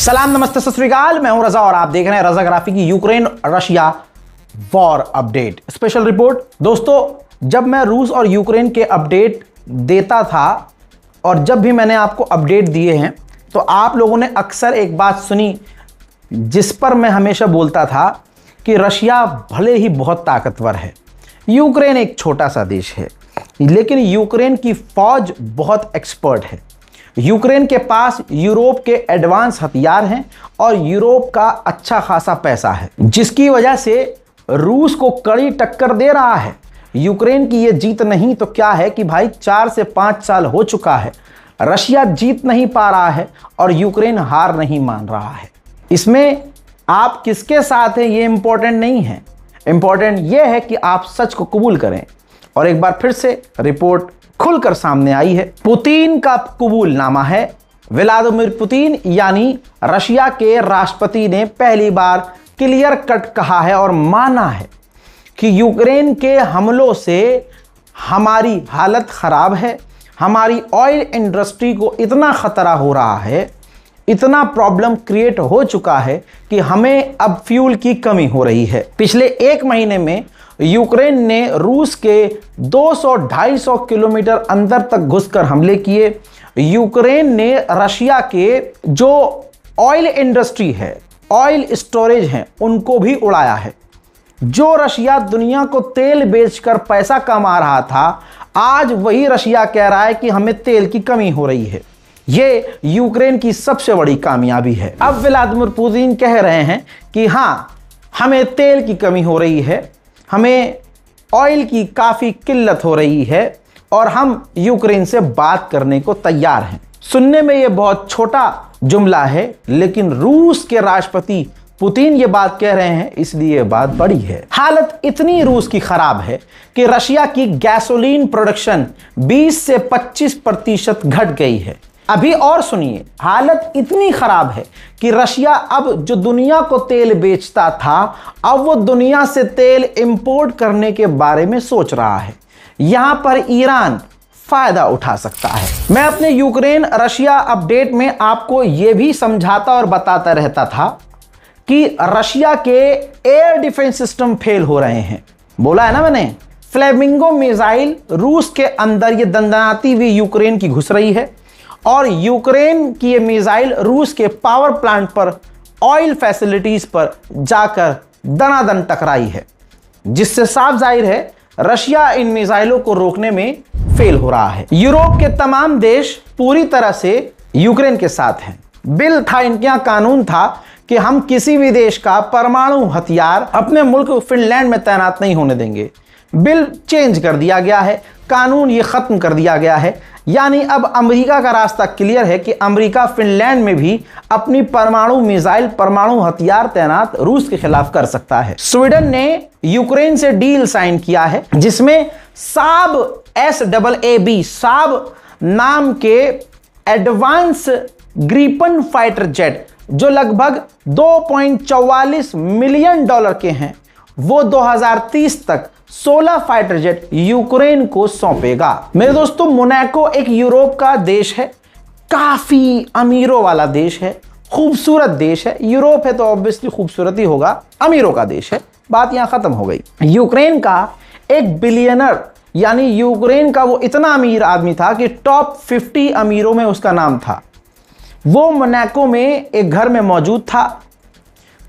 सलाम नमस्ते सत श्री अकाल, मैं हूं रजा और आप देख रहे हैं रजाग्राफी की Ukraine Russia war update special report. दोस्तों, जब मैं रूस और यूक्रेन के अपडेट देता था और जब भी मैंने आपको अपडेट दिए हैं तो आप लोगों ने अक्सर एक बात सुनी जिस पर मैं हमेशा बोलता था कि रशिया भले ही बहुत ताकतवर है, यूक्रेन एक छोटा सा देश है, लेकिन यूक्रेन की फौज बहुत एक्सपर्ट है। यूक्रेन के पास यूरोप के एडवांस हथियार हैं और यूरोप का अच्छा खासा पैसा है, जिसकी वजह से रूस को कड़ी टक्कर दे रहा है। यूक्रेन की ये जीत नहीं तो क्या है कि भाई 4 से 5 साल हो चुका है, रशिया जीत नहीं पा रहा है और यूक्रेन हार नहीं मान रहा है। इसमें आप किसके साथ हैं ये इंपॉर्टेंट नहीं है, इंपॉर्टेंट ये है कि आप सच को कबूल करें। और एक बार फिर से रिपोर्ट खुलकर सामने आई है। पुतिन का कबूलनामा है। व्लादिमीर पुतिन यानी रशिया के राष्ट्रपति ने पहली बार क्लियर कट कहा है और माना है कि यूक्रेन के हमलों से हमारी हालत खराब है, हमारी ऑयल इंडस्ट्री को इतना खतरा हो रहा है, इतना प्रॉब्लम क्रिएट हो चुका है कि हमें अब फ्यूल की कमी हो रही है। पिछले 1 महीने में यूक्रेन ने रूस के 200-250 किलोमीटर अंदर तक घुसकर हमले किए। यूक्रेन ने रशिया के जो ऑयल इंडस्ट्री है, ऑयल स्टोरेज हैं, उनको भी उड़ाया है। जो रशिया दुनिया को तेल बेचकर पैसा कमा रहा था, आज वही रशिया कह रहा है कि हमें तेल की कमी हो रही है। ये यूक्रेन की सबसे बड़ी कामयाबी है। अब व्लादिमीर पुतिन कह रहे हैं कि हाँ, हमें तेल की कमी हो रही है, हमें ऑयल की काफ़ी किल्लत हो रही है और हम यूक्रेन से बात करने को तैयार हैं। सुनने में ये बहुत छोटा जुमला है, लेकिन रूस के राष्ट्रपति पुतिन ये बात कह रहे हैं, इसलिए ये बात बड़ी है। हालत इतनी रूस की खराब है कि रशिया की गैसोलीन प्रोडक्शन 20 से 25% घट गई है। अभी और सुनिए, हालत इतनी खराब है कि रशिया अब जो दुनिया को तेल बेचता था, अब वो दुनिया से तेल इंपोर्ट करने के बारे में सोच रहा है। यहां पर ईरान फायदा उठा सकता है। मैं अपने यूक्रेन रशिया अपडेट में आपको यह भी समझाता और बताता रहता था कि रशिया के एयर डिफेंस सिस्टम फेल हो रहे हैं। बोला है ना मैंने, फ्लेमिंगो मिसाइल रूस के अंदर ये दंदनाती हुई यूक्रेन की घुस रही है और यूक्रेन की ये मिसाइल रूस के पावर प्लांट पर, ऑयल फैसिलिटीज पर जाकर दनादन टकराई है, जिससे साफ जाहिर है रशिया इन मिसाइलों को रोकने में फेल हो रहा है। यूरोप के तमाम देश पूरी तरह से यूक्रेन के साथ हैं। बिल था, इनके यहां कानून था कि हम किसी भी देश का परमाणु हथियार अपने मुल्क फिनलैंड में तैनात नहीं होने देंगे। बिल चेंज कर दिया गया है, कानून ये खत्म कर दिया गया है। यानी अब अमेरिका का रास्ता क्लियर है कि अमेरिका फिनलैंड में भी अपनी परमाणु मिसाइल, परमाणु हथियार तैनात रूस के खिलाफ कर सकता है। स्वीडन ने यूक्रेन से डील साइन किया है, जिसमें साब SAAB साब नाम के एडवांस ग्रिपन फाइटर जेट, जो लगभग $2.44 मिलियन के हैं, वो 2030 तक 16 फाइटर जेट यूक्रेन को सौंपेगा। मेरे दोस्तों, मोनाको एक यूरोप का देश है, काफी अमीरों वाला देश है, खूबसूरत देश है। यूरोप है तो ऑब्वियसली खूबसूरत ही होगा, अमीरों का देश है। बात यहां खत्म हो गई। यूक्रेन का एक बिलियनर, यानी यूक्रेन का वो इतना अमीर आदमी था कि टॉप 50 अमीरों में उसका नाम था। वो मोनाको में एक घर में मौजूद था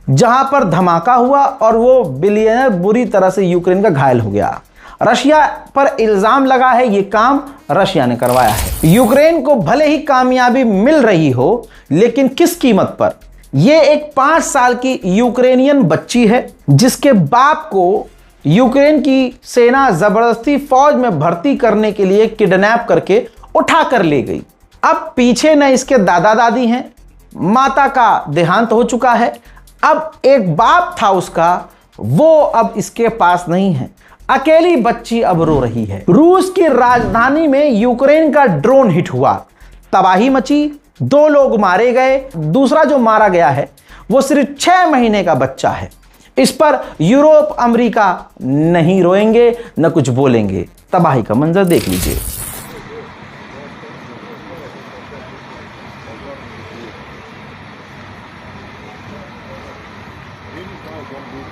जहां पर धमाका हुआ और वो बिलियनर बुरी तरह से यूक्रेन का घायल हो गया। रशिया पर इल्जाम लगा है, ये काम रशिया ने करवाया है। यूक्रेन को भले ही कामयाबी मिल रही हो, लेकिन किस कीमत पर? ये एक 5 साल की यूक्रेनियन बच्ची है, जिसके बाप को यूक्रेन की सेना जबरदस्ती फौज में भर्ती करने के लिए किडनैप करके उठा कर ले गई। अब पीछे न इसके दादा दादी हैं, माता का देहांत हो चुका है, अब एक बाप था उसका, वो अब इसके पास नहीं है। अकेली बच्ची अब रो रही है। रूस की राजधानी में यूक्रेन का ड्रोन हिट हुआ, तबाही मची, 2 लोग मारे गए। दूसरा जो मारा गया है वो सिर्फ 6 महीने का बच्चा है। इस पर यूरोप, अमेरिका नहीं रोएंगे, न कुछ बोलेंगे। तबाही का मंजर देख लीजिए। यूरोपियन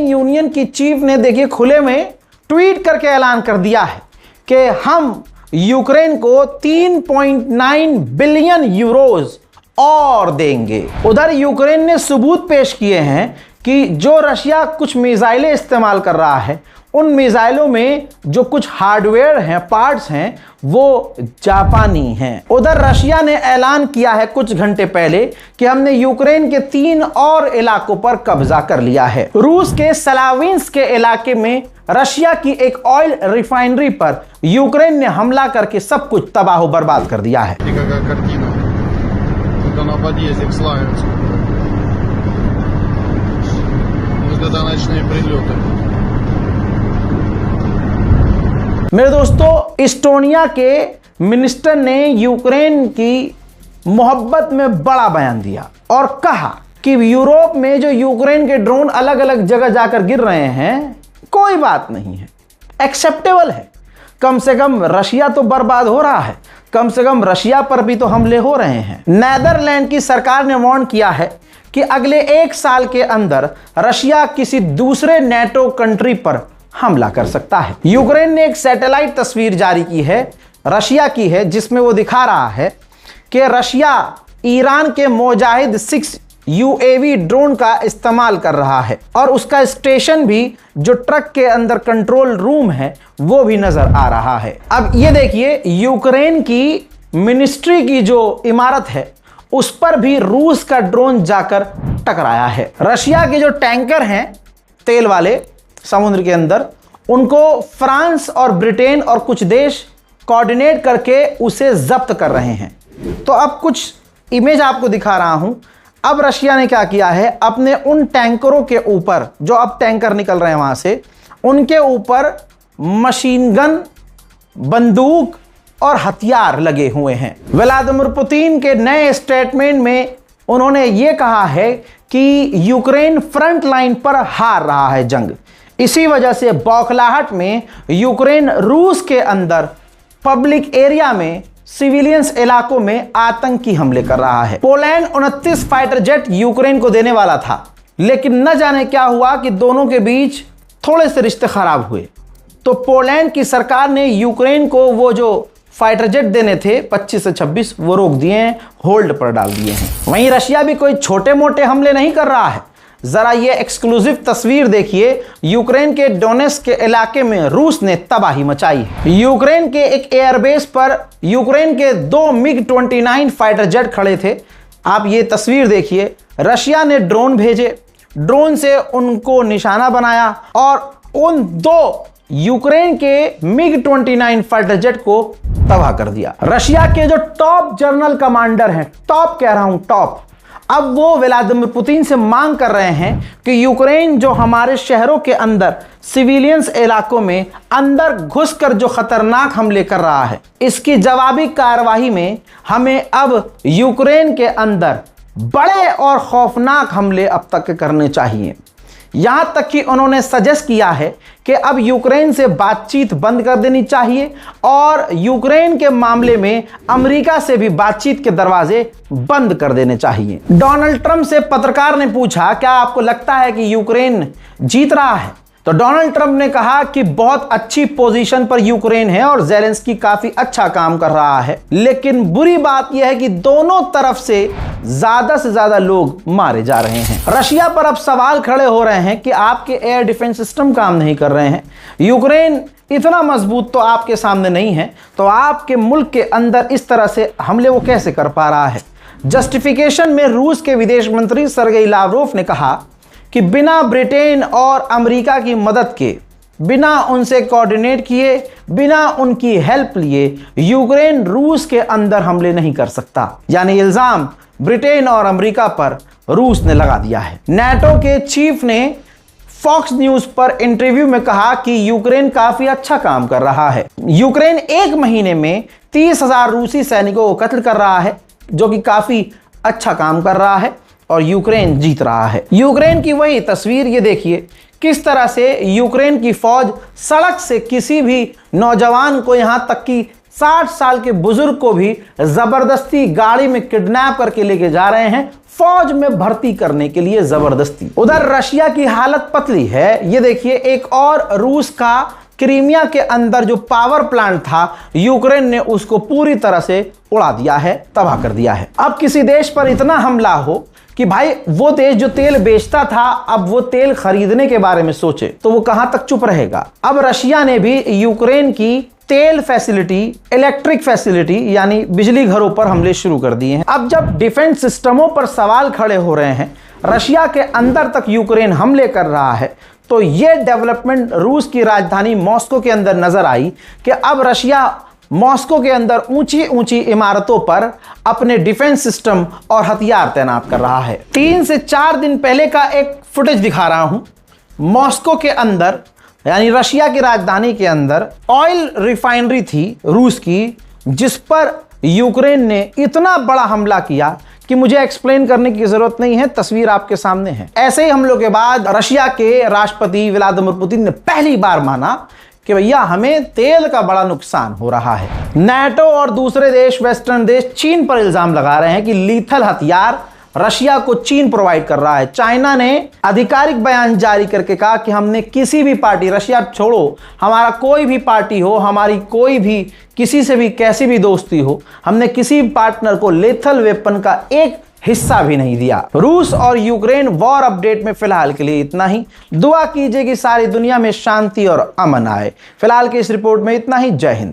यूनियन की चीफ ने देखिए खुले में ट्वीट करके ऐलान कर दिया है कि हम यूक्रेन को 3.9 बिलियन यूरोज और देंगे। उधर यूक्रेन ने सबूत पेश किए हैं कि जो रशिया कुछ मिसाइलें इस्तेमाल कर रहा है, उन मिसाइलों में जो कुछ हार्डवेयर हैं, पार्ट्स हैं, वो जापानी हैं। उधर रशिया ने ऐलान किया है कुछ घंटे पहले कि हमने यूक्रेन के 3 और इलाकों पर कब्जा कर लिया है। रूस के स्लाविंस्क के इलाके में रशिया की एक ऑयल रिफाइनरी पर यूक्रेन ने हमला करके सब कुछ तबाह बर्बाद कर दिया है। मेरे दोस्तों, इस्टोनिया के मिनिस्टर ने यूक्रेन की मोहब्बत में बड़ा बयान दिया और कहा कि यूरोप में जो यूक्रेन के ड्रोन अलग अलग जगह जाकर गिर रहे हैं, कोई बात नहीं है, एक्सेप्टेबल है। कम से कम रशिया तो बर्बाद हो रहा है, कम से कम रशिया पर भी तो हमले हो रहे हैं। नीदरलैंड की सरकार ने वार्न किया है कि अगले 1 साल के अंदर रशिया किसी दूसरे नेटो कंट्री पर हमला कर सकता है। यूक्रेन ने एक सैटेलाइट तस्वीर जारी की है, रशिया की है, जिसमें वो दिखा रहा है कि रशिया ईरान के मोजाहिद 6 यूएवी ड्रोन का इस्तेमाल कर रहा है और उसका स्टेशन भी जो ट्रक के अंदर कंट्रोल रूम है वो भी नजर आ रहा है। अब ये देखिए, यूक्रेन की मिनिस्ट्री की जो इमारत है उस पर भी रूस का ड्रोन जाकर टकराया है। रशिया के जो टैंकर हैं तेल वाले समुद्र के अंदर, उनको फ्रांस और ब्रिटेन और कुछ देश कोऑर्डिनेट करके उसे जब्त कर रहे हैं। तो अब कुछ इमेज आपको दिखा रहा हूं। अब रशिया ने क्या किया है, अपने उन टैंकरों के ऊपर, जो अब टैंकर निकल रहे हैं वहां से, उनके ऊपर मशीन गन, बंदूक और हथियार लगे हुए हैं। व्लादिमीर पुतिन के नए स्टेटमेंट में उन्होंने ये कहा है कि यूक्रेन फ्रंट लाइन पर हार रहा है जंग। इसी वजह से बौखलाहट में यूक्रेन रूस के अंदर पब्लिक एरिया में, सिविलियंस इलाकों में आतंकी हमले कर रहा है। पोलैंड 29 फाइटर जेट यूक्रेन को देने वाला था, लेकिन न जाने क्या हुआ कि दोनों के बीच थोड़े से रिश्ते खराब हुए। तो पोलैंड की सरकार ने यूक्रेन को वो जो फाइटर जेट देने थे 25 से 26, वो रोक दिए हैं, होल्ड पर डाल दिए हैं। वहीं रशिया भी कोई छोटे मोटे हमले नहीं कर रहा है। जरा ये एक्सक्लूसिव तस्वीर देखिए, यूक्रेन के डोनेट्स्क के इलाके में रूस ने तबाही मचाई है। यूक्रेन के एक एयरबेस पर यूक्रेन के 2 मिग-29 फाइटर जेट खड़े थे। आप ये तस्वीर देखिए, रशिया ने ड्रोन भेजे, ड्रोन से उनको निशाना बनाया और उन 2 यूक्रेन के मिग-29 फाइटर जेट को तबाह कर दिया। रशिया के जो टॉप जनरल कमांडर हैं, टॉप कह रहा हूं, टॉप, अब वो व्लादिमीर पुतिन से मांग कर रहे हैं कि यूक्रेन जो हमारे शहरों के अंदर, सिविलियंस इलाकों में अंदर घुसकर जो खतरनाक हमले कर रहा है, इसकी जवाबी कार्यवाही में हमें अब यूक्रेन के अंदर बड़े और खौफनाक हमले अब तक करने चाहिए। यहां तक कि उन्होंने सजेस्ट किया है कि अब यूक्रेन से बातचीत बंद कर देनी चाहिए और यूक्रेन के मामले में अमेरिका से भी बातचीत के दरवाजे बंद कर देने चाहिए। डोनाल्ड ट्रंप से पत्रकार ने पूछा, क्या आपको लगता है कि यूक्रेन जीत रहा है? तो डोनाल्ड ट्रंप ने कहा कि बहुत अच्छी पोजीशन पर यूक्रेन है और ज़ेलेंस्की काफी अच्छा काम कर रहा है, लेकिन बुरी बात यह है कि दोनों तरफ से ज्यादा लोग मारे जा रहे हैं। रशिया पर अब सवाल खड़े हो रहे हैं कि आपके एयर डिफेंस सिस्टम काम नहीं कर रहे हैं, यूक्रेन इतना मजबूत तो आपके सामने नहीं है, तो आपके मुल्क के अंदर इस तरह से हमले वो कैसे कर पा रहा है। जस्टिफिकेशन में रूस के विदेश मंत्री सर्गेई लावरोव ने कहा कि बिना ब्रिटेन और अमेरिका की मदद के, बिना उनसे कोऑर्डिनेट किए, बिना उनकी हेल्प लिए यूक्रेन रूस के अंदर हमले नहीं कर सकता। यानी इल्जाम ब्रिटेन और अमेरिका पर रूस ने लगा दिया है। नाटो के चीफ ने फॉक्स न्यूज पर इंटरव्यू में कहा कि यूक्रेन काफी अच्छा काम कर रहा है। यूक्रेन 1 महीने में 30,000 रूसी सैनिकों को कत्ल कर रहा है, जो कि काफी अच्छा काम कर रहा है। और यूक्रेन जीत रहा है। यूक्रेन की वही तस्वीर ये देखिए, किस तरह से यूक्रेन की फौज सड़क से किसी भी नौजवान को, यहां तक कि 60 साल के बुजुर्ग को भी जबरदस्ती गाड़ी में किडनैप करके लेके जा रहे हैं, फौज में भर्ती करने के लिए जबरदस्ती। उधर रशिया की हालत पतली है। ये देखिए, एक और रूस का क्रीमिया के अंदर जो पावर प्लांट था, यूक्रेन ने उसको पूरी तरह से उड़ा दिया है, तबाह कर दिया है। अब किसी देश पर इतना हमला हो कि भाई वो देश जो तेल बेचता था, अब वो तेल खरीदने के बारे में सोचे, तो वो कहां तक चुप रहेगा। अब रशिया ने भी यूक्रेन की तेल फैसिलिटी, इलेक्ट्रिक फैसिलिटी यानी बिजली घरों पर हमले शुरू कर दिए हैं। अब जब डिफेंस सिस्टमों पर सवाल खड़े हो रहे हैं, रशिया के अंदर तक यूक्रेन हमले कर रहा है, तो यह डेवलपमेंट रूस की राजधानी मॉस्को के अंदर नजर आई कि अब रशिया मॉस्को के अंदर ऊंची ऊंची इमारतों पर अपने डिफेंस सिस्टम और हथियार तैनात कर रहा है। 3 से 4 दिन पहले का एक फुटेज दिखा रहा हूं। मॉस्को के अंदर यानी रशिया की राजधानी के अंदर ऑयल रिफाइनरी थी रूस की, जिस पर यूक्रेन ने इतना बड़ा हमला किया कि मुझे एक्सप्लेन करने की जरूरत नहीं है, तस्वीर आपके सामने है। ऐसे ही हमलों के बाद रशिया के राष्ट्रपति व्लादिमीर पुतिन ने पहली बार माना कि भैया हमें तेल का बड़ा नुकसान हो रहा है। नाटो और दूसरे देश, वेस्टर्न देश चीन पर इल्जाम लगा रहे हैं कि लीथल हथियार रशिया को चीन प्रोवाइड कर रहा है। चाइना ने आधिकारिक बयान जारी करके कहा कि हमने किसी भी पार्टी, रशिया छोड़ो, हमारा कोई भी पार्टी हो, हमारी कोई भी किसी से भी कैसी भी दोस्ती हो, हमने किसी पार्टनर को लेथल वेपन का एक हिस्सा भी नहीं दिया। रूस और यूक्रेन वॉर अपडेट में फिलहाल के लिए इतना ही। दुआ कीजिए कि सारी दुनिया में शांति और अमन आए। फिलहाल की इस रिपोर्ट में इतना ही। जय हिंद।